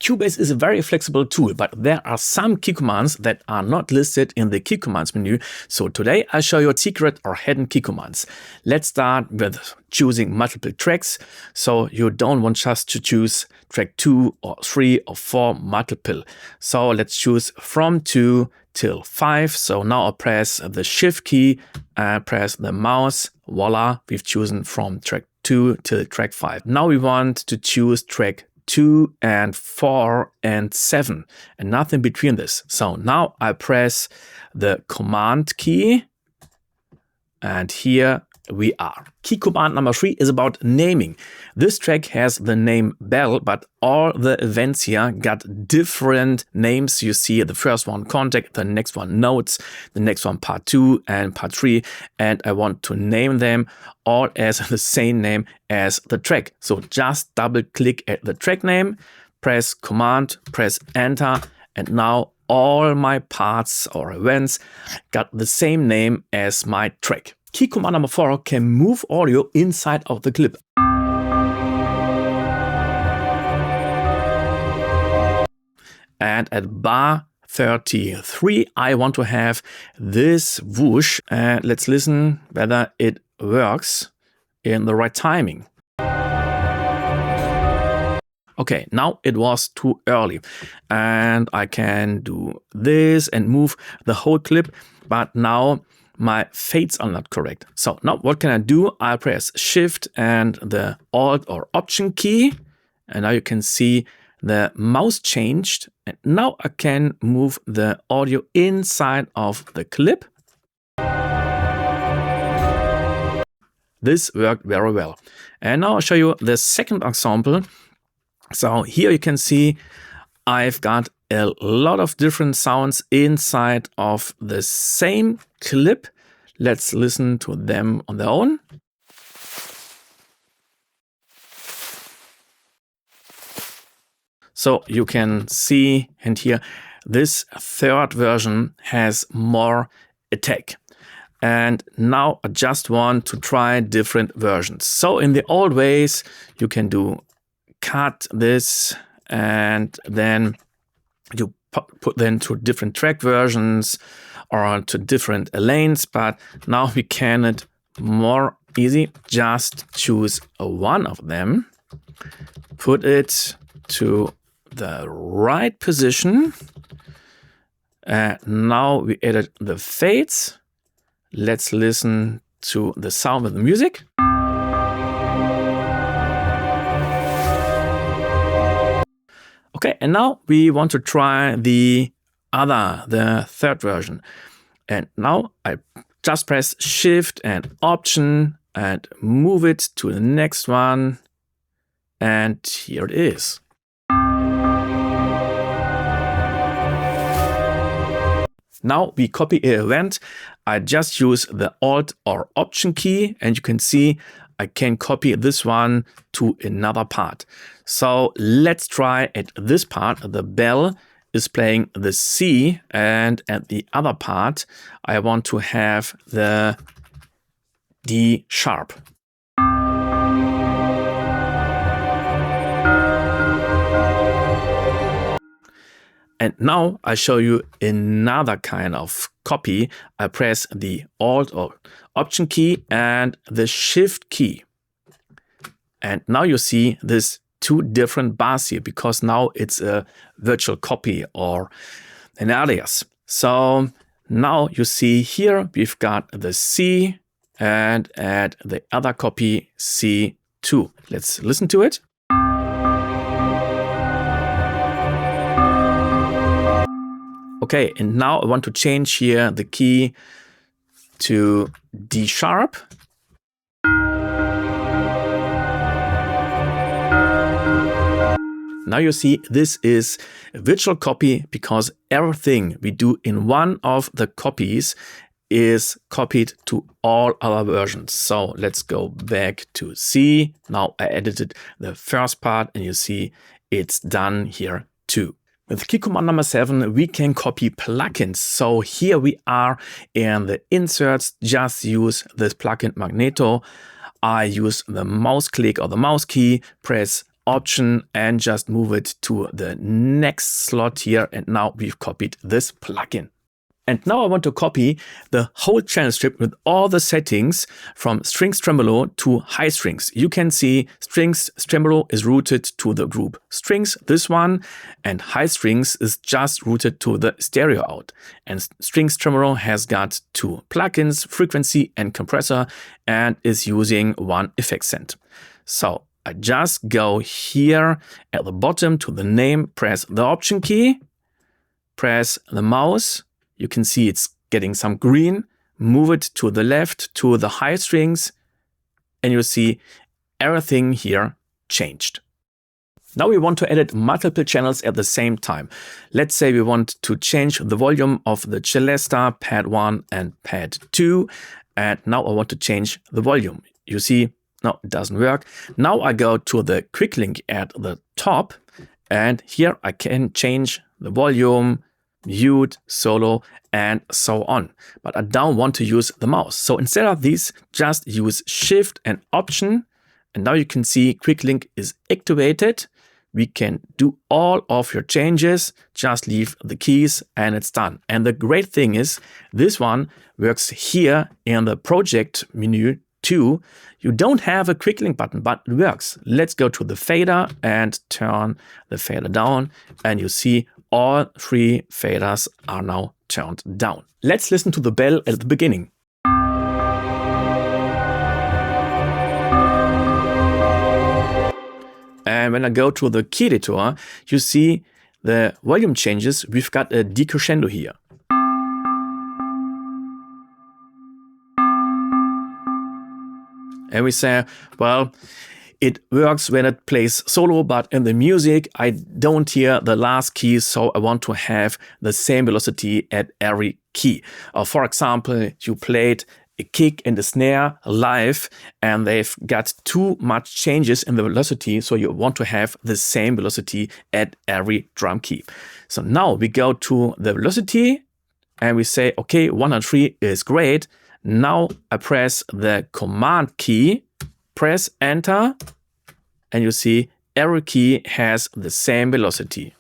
Cubase is a very flexible tool, but there are some key commands that are not listed in the key commands menu. So today I'll show you secret or hidden key commands. Let's start with choosing multiple tracks. So you don't want just to choose track 2 or 3 or 4 multiple. So let's choose from 2 till 5. So now I'll press the Shift key and press the mouse. Voila, we've chosen from track 2 till track 5. Now we want to choose track 2 and 4 and 7 and nothing between this. So now I press the Command key and here we are. Key command number 3 is about naming. This track has the name Bell, but all the events here got different names. You see the first one contact, the next one notes, the next one part 2 and part 3. And I want to name them all as the same name as the track. So just double click at the track name, press Command, press Enter, and now all my parts or events got the same name as my track. Key command number 4 can move audio inside of the clip. And at bar 33, I want to have this whoosh. And let's listen whether it works in the right timing. Okay, now it was too early. And I can do this and move the whole clip. But now my fades are not correct. So now what can I do? I press Shift and the Alt or Option key. And now you can see the mouse changed. And now I can move the audio inside of the clip. This worked very well. And now I'll show you the second example. So here you can see I've got a lot of different sounds inside of the same clip. Let's listen to them on their own. So you can see and hear this third version has more attack. And now I just want to try different versions. So in the old ways, you can do cut this and then you put them to different track versions or to different lanes, but now we can it more easy. Just choose one of them, put it to the right position. Now we edit the fades. Let's listen to the sound of the music. Okay, and now we want to try the third version. And now I just press Shift and Option and move it to the next one. And here it is. Now we copy an event. I just use the Alt or Option key and you can see I can copy this one to another part. So let's try at this part. The bell is playing the C, and at the other part, I want to have the D sharp. And now I show you another kind of copy. I press the Alt or Option key and the Shift key. And now you see this two different bars here because now it's a virtual copy or an alias. So now you see here we've got the C and at the other copy C2. Let's listen to it. Okay, and now I want to change here the key to D sharp. Now you see this is a virtual copy because everything we do in one of the copies is copied to all other versions. So let's go back to C. Now I edited the first part and you see it's done here too. With key command number 7, we can copy plugins. So here we are in the inserts. Just use this plugin Magneto. I use the mouse click or the mouse key, press Option and just move it to the next slot here. And now we've copied this plugin. And now I want to copy the whole channel strip with all the settings from strings tremolo to high strings. You can see strings tremolo is routed to the group strings, this one, and high strings is just routed to the stereo out. And strings tremolo has got two plugins, frequency and compressor, and is using one effect send. So I just go here at the bottom to the name, press the Option key, press the mouse. You can see it's getting some green. Move it to the left to the high strings, and you see everything here changed. Now we want to edit multiple channels at the same time. Let's say we want to change the volume of the Celesta pad 1 and pad 2, and now I want to change the volume. You see, no, it doesn't work. Now I go to the quick link at the top, and here I can change the volume, mute, solo, and so on. But I don't want to use the mouse. So instead of these, just use Shift and Option. And now you can see quick link is activated. We can do all of your changes, just leave the keys and it's done. And the great thing is this one works here in the project menu too. You don't have a quick link button, but it works. Let's go to the fader and turn the fader down, and you see all three faders are now turned down. Let's listen to the bell at the beginning. And when I go to the key editor, you see the volume changes. We've got a decrescendo here. And we say, well, it works when it plays solo, but in the music, I don't hear the last key, so I want to have the same velocity at every key. For example, you played a kick and a snare live, and they've got too much changes in the velocity, so you want to have the same velocity at every drum key. So now we go to the velocity, and we say, okay, 103 is great. Now I press the Command key, press Enter, and you see every key has the same velocity.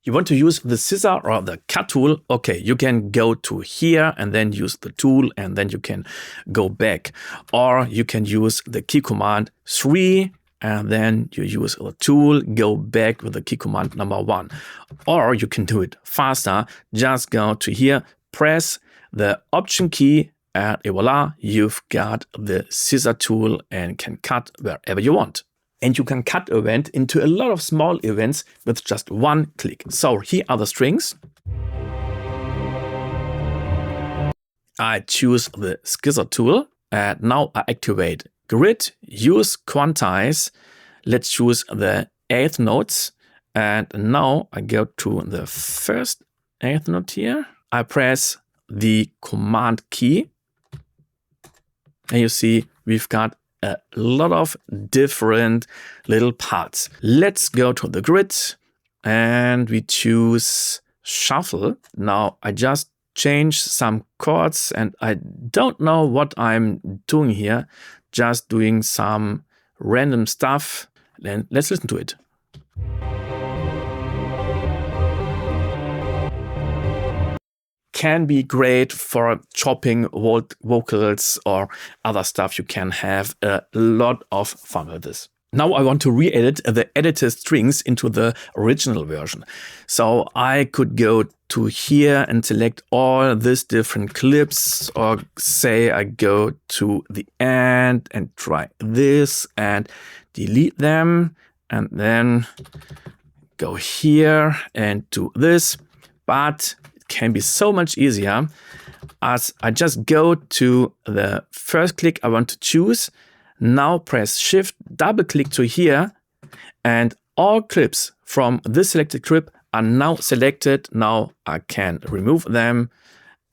You want to use the scissor or the cut tool? Okay, you can go to here and then use the tool, and then you can go back. Or you can use the key command 3, and then you use the tool, go back with the key command number 1. Or you can do it faster. Just go to here, press the Option key, and voila, you've got the scissor tool and can cut wherever you want. And you can cut an event into a lot of small events with just one click. So here are the strings. I choose the scissor tool, and now I activate grid, use quantize. Let's choose the 8th notes. And now I go to the first 8th note here. I press the Command key. And you see we've got a lot of different little parts. Let's go to the grid and we choose shuffle. Now I just change some chords and I don't know what I'm doing here. Just doing some random stuff. Then let's listen to it. Can be great for chopping vocals or other stuff. You can have a lot of fun with this. Now I want to re-edit the edited strings into the original version. So I could go to here and select all these different clips, or say I go to the end and try this and delete them, and then go here and do this. But can be so much easier as I just go to the first click I want to choose. Now press Shift, double click to here, and all clips from this selected clip are now selected. Now I can remove them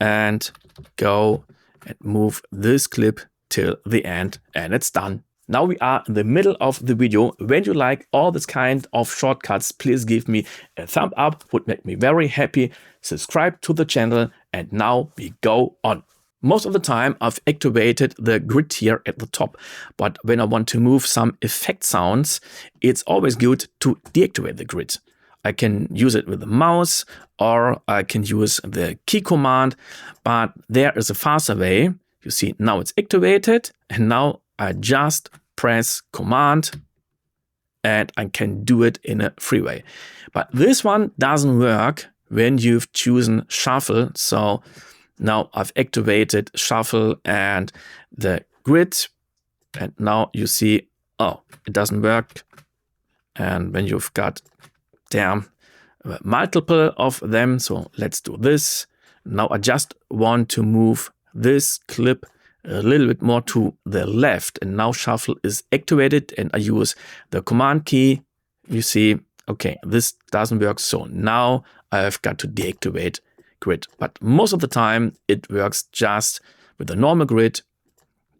and go and move this clip till the end, and it's done. Now we are in the middle of the video. When you like all this kind of shortcuts, please give me a thumb up, would make me very happy. Subscribe to the channel, and now we go on. Most of the time I've activated the grid here at the top, but when I want to move some effect sounds, it's always good to deactivate the grid. I can use it with the mouse or I can use the key command, but there is a faster way. You see now it's activated and now I just press command and I can do it in a free way. But this one doesn't work when you've chosen shuffle. So now I've activated shuffle and the grid, and now you see, oh, it doesn't work. And when you've got multiple of them, so let's do this. Now I just want to move this clip a little bit more to the left, and now shuffle is activated and I use the command key. You see, okay, this doesn't work, so now I've got to deactivate grid. But most of the time it works just with the normal grid.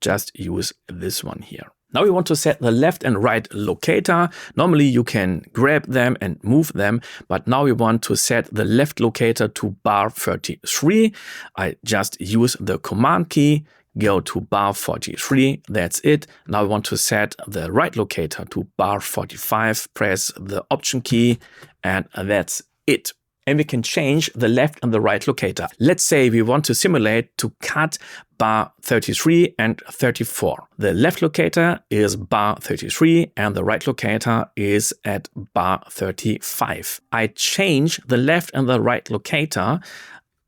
Just use this one here. Now we want to set the left and right locator. Normally you can grab them and move them, but now we want to set the left locator to bar 33. I just use the command key, go to bar 43, that's it. Now I want to set the right locator to bar 45, press the option key, and that's it. And we can change the left and the right locator. Let's say we want to simulate to cut bar 33 and 34. The left locator is bar 33 and the right locator is at bar 35. I change the left and the right locator.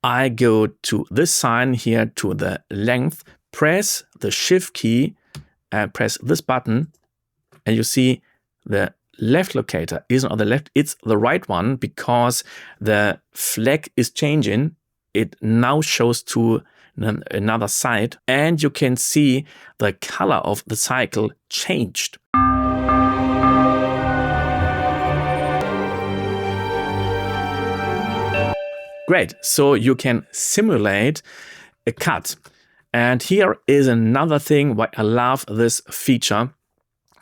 I go to this sign here to the length, press the shift key and press this button, and you see the left locator isn't on the left, it's the right one because the flag is changing. It now shows to another side and you can see the color of the cycle changed. Great, so you can simulate a cut. And here is another thing why I love this feature.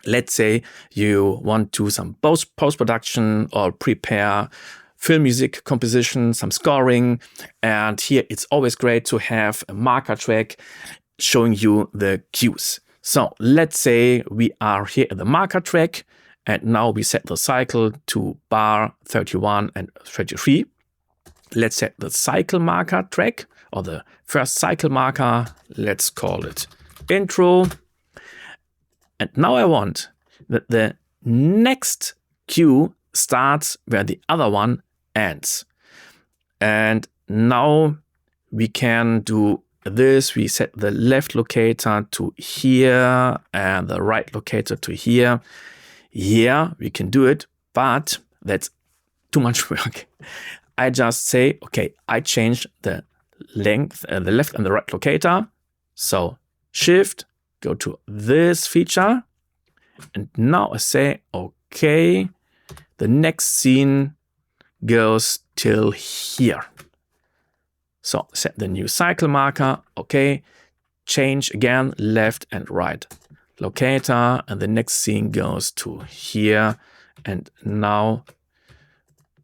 Let's say you want to do some post-production or prepare film music composition, some scoring. And here it's always great to have a marker track showing you the cues. So let's say we are here at the marker track and now we set the cycle to bar 31 and 33. Let's set the cycle marker track or the first cycle marker. Let's call it intro. And now I want that the next cue starts where the other one ends. And now we can do this. We set the left locator to here and the right locator to here. Yeah, we can do it, but that's too much work. I just say, okay, I changed the length, the left and the right locator. So shift, go to this feature, and now I say, okay, the next scene goes till here. So set the new cycle marker, okay, change again, left and right locator, and the next scene goes to here, and now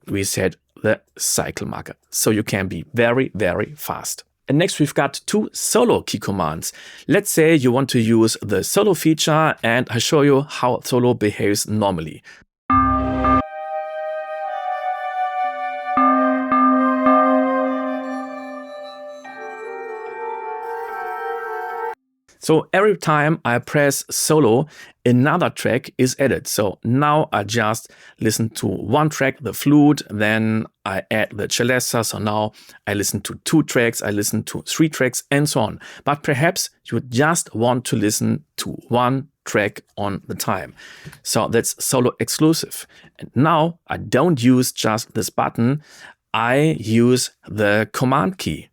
we set the cycle marker. So you can be very, very fast. And next we've got two solo key commands. Let's say you want to use the solo feature and I show you how solo behaves normally. So every time I press solo, another track is added. So now I just listen to one track, the flute, then I add the celesta. So now I listen to 2 tracks, I listen to 3 tracks and so on. But perhaps you just want to listen to 1 track on the time. So that's solo exclusive. And now I don't use just this button, I use the command key.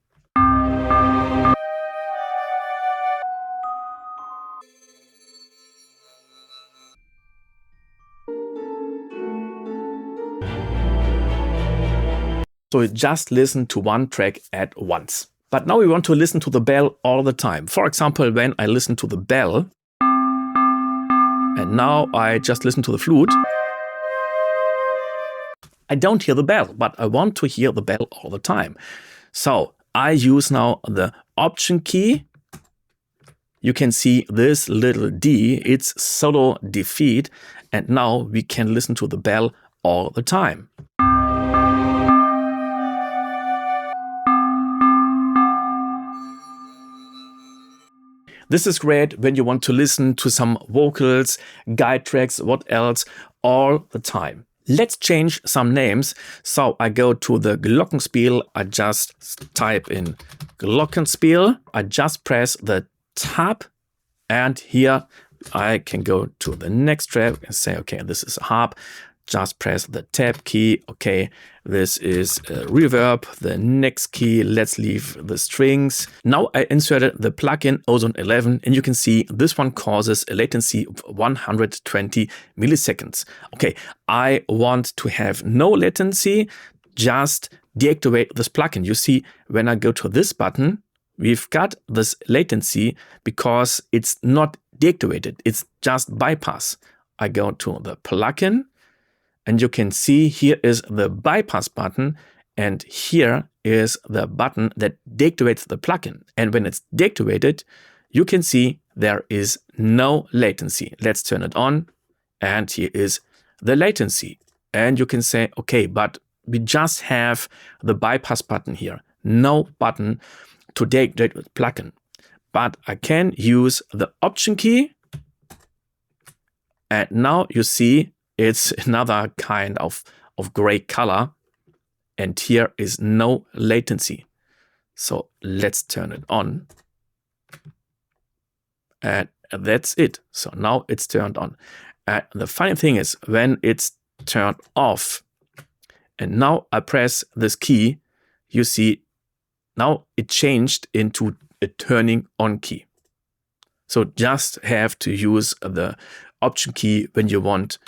So you just listen to 1 track at once. But now we want to listen to the bell all the time. For example, when I listen to the bell, and now I just listen to the flute, I don't hear the bell, but I want to hear the bell all the time. So I use now the Option key, you can see this little D, it's solo defeat, and now we can listen to the bell all the time. This is great when you want to listen to some vocals, guide tracks, what else, all the time. Let's change some names. So I go to the Glockenspiel, I just type in Glockenspiel, I just press the tab, and here I can go to the next track and say, okay, this is a harp. Just press the tab key. Okay, this is a reverb. The next key, let's leave the strings. Now I inserted the plugin Ozone 11, and you can see this one causes a latency of 120 milliseconds. Okay, I want to have no latency, just deactivate this plugin. You see, when I go to this button, we've got this latency because it's not deactivated, it's just bypass. I go to the plugin, and you can see here is the bypass button, and here is the button that deactivates the plugin. And when it's deactivated, you can see there is no latency. Let's turn it on, and here is the latency. And you can say, okay, but we just have the bypass button here, no button to deactivate the plugin. But I can use the Option key, and now you see it's another kind of gray color, and here is no latency. So let's turn it on, and that's it. So now it's turned on. And the funny thing is, when it's turned off, and now I press this key, you see now it changed into a turning on key. So just have to use the Option key when you want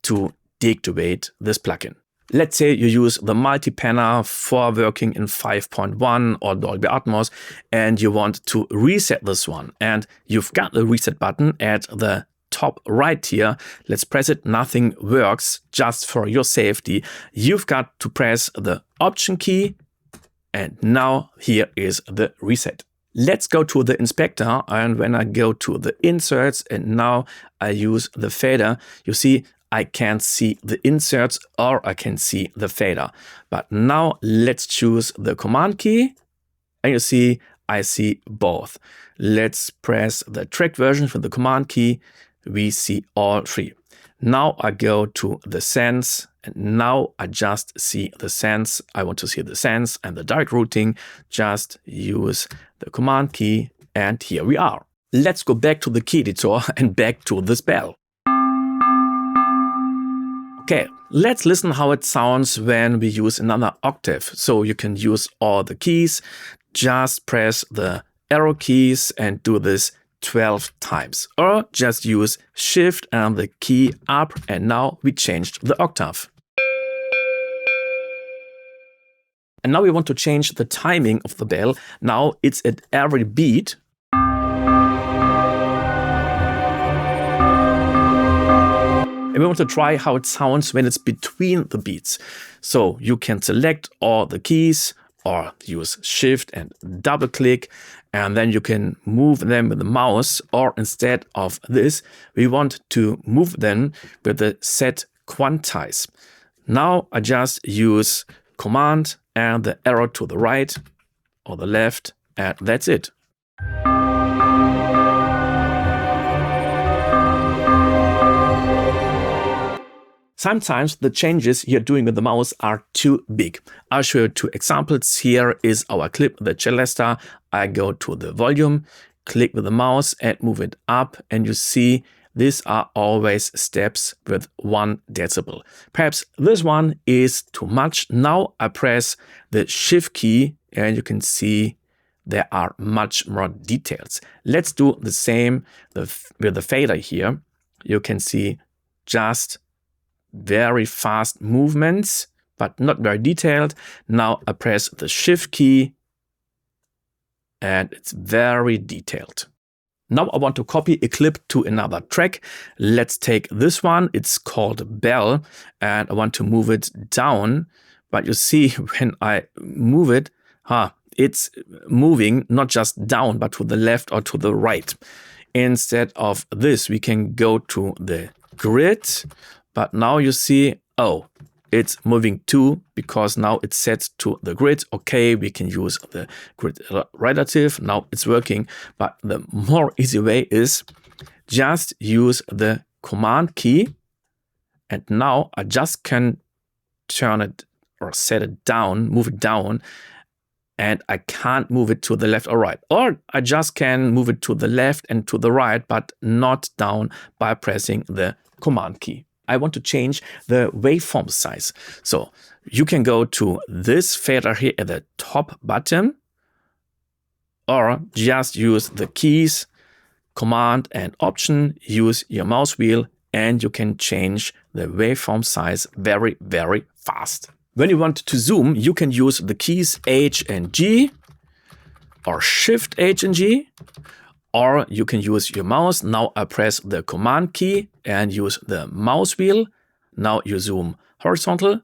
to deactivate this plugin. Let's say you use the Multipanner for working in 5.1 or Dolby Atmos, and you want to reset this one. And you've got the reset button at the top right here. Let's press it. Nothing works. Just for your safety, you've got to press the Option key, and now here is the reset. Let's go to the inspector, and when I go to the inserts and now I use the fader, you see I can't see the inserts or I can see the fader. But now let's choose the Command key, and you see I see both. Let's press the track version for the Command key. We see all three. Now I go to the sense, and now I just see the sense. I want to see the sense and the direct routing. Just use the Command key, and here we are. Let's go back to the key editor and back to this bell. Okay, let's listen how it sounds when we use another octave. So you can use all the keys, just press the arrow keys and do this 12 times. Or just use Shift and the key up, and now we changed the octave. And now we want to change the timing of the bell. Now it's at every beat. And we want to try how it sounds when it's between the beats. So you can select all the keys or use Shift and double click, and then you can move them with the mouse, or instead of this, we want to move them with the set quantize. Now I just use Command and the arrow to the right or the left, and that's it. Sometimes the changes you're doing with the mouse are too big. I'll show you two examples. Here is our clip, the Celesta. I go to the volume, click with the mouse and move it up, and you see these are always steps with 1 decibel. Perhaps this one is too much. Now I press the Shift key and you can see there are much more details. Let's do the same with the fader here. You can see just very fast movements, but not very detailed. Now I press the Shift key and it's very detailed. Now I want to copy a clip to another track. Let's take this one. It's called Bell, and I want to move it down. But you see, when I move it, it's moving not just down, but to the left or to the right. Instead of this, we can go to the grid, but now you see, oh, it's moving too, because now it's set to the grid. Okay, we can use the grid relative. Now it's working, but the more easy way is just use the command key. And now I just can turn it or set it down, move it down, and I can't move it to the left or right. Or I just can move it to the left and to the right, but not down by pressing the command key. I want to change the waveform size. So you can go to this fader here at the top button, or just use the keys, Command and Option, use your mouse wheel, and you can change the waveform size very, very fast. When you want to zoom, you can use the keys H and G, or Shift H and G, or you can use your mouse. Now I press the command key and use the mouse wheel. Now you zoom horizontal,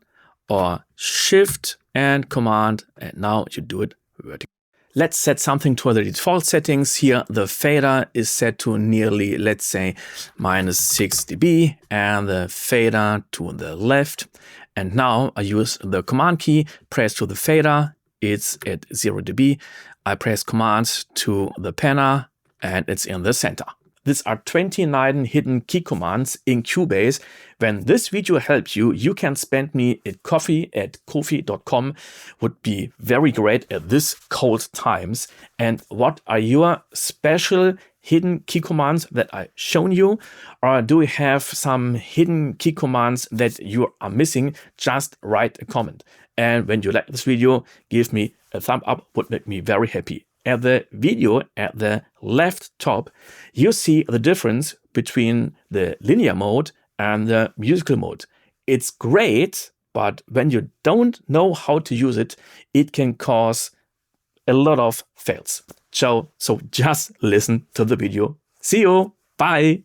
or Shift and Command, and now you do it vertical. Let's set something to the default settings. Here the fader is set to nearly, let's say, -6 dB, and the fader to the left. And now I use the command key, press to the fader, it's at 0 dB. I press command to the panner, and it's in the center. These are 29 hidden key commands in Cubase. When this video helps you, you can spend me a coffee at ko-fi.com. Would be very great at this cold times. And what are your special hidden key commands that I've shown you? Or do you have some hidden key commands that you are missing? Just write a comment. And when you like this video, give me a thumb up, would make me very happy. At the video at the left top, you see the difference between the linear mode and the musical mode. It's great, but when you don't know how to use it, it can cause a lot of fails. So just listen to the video. See you. Bye.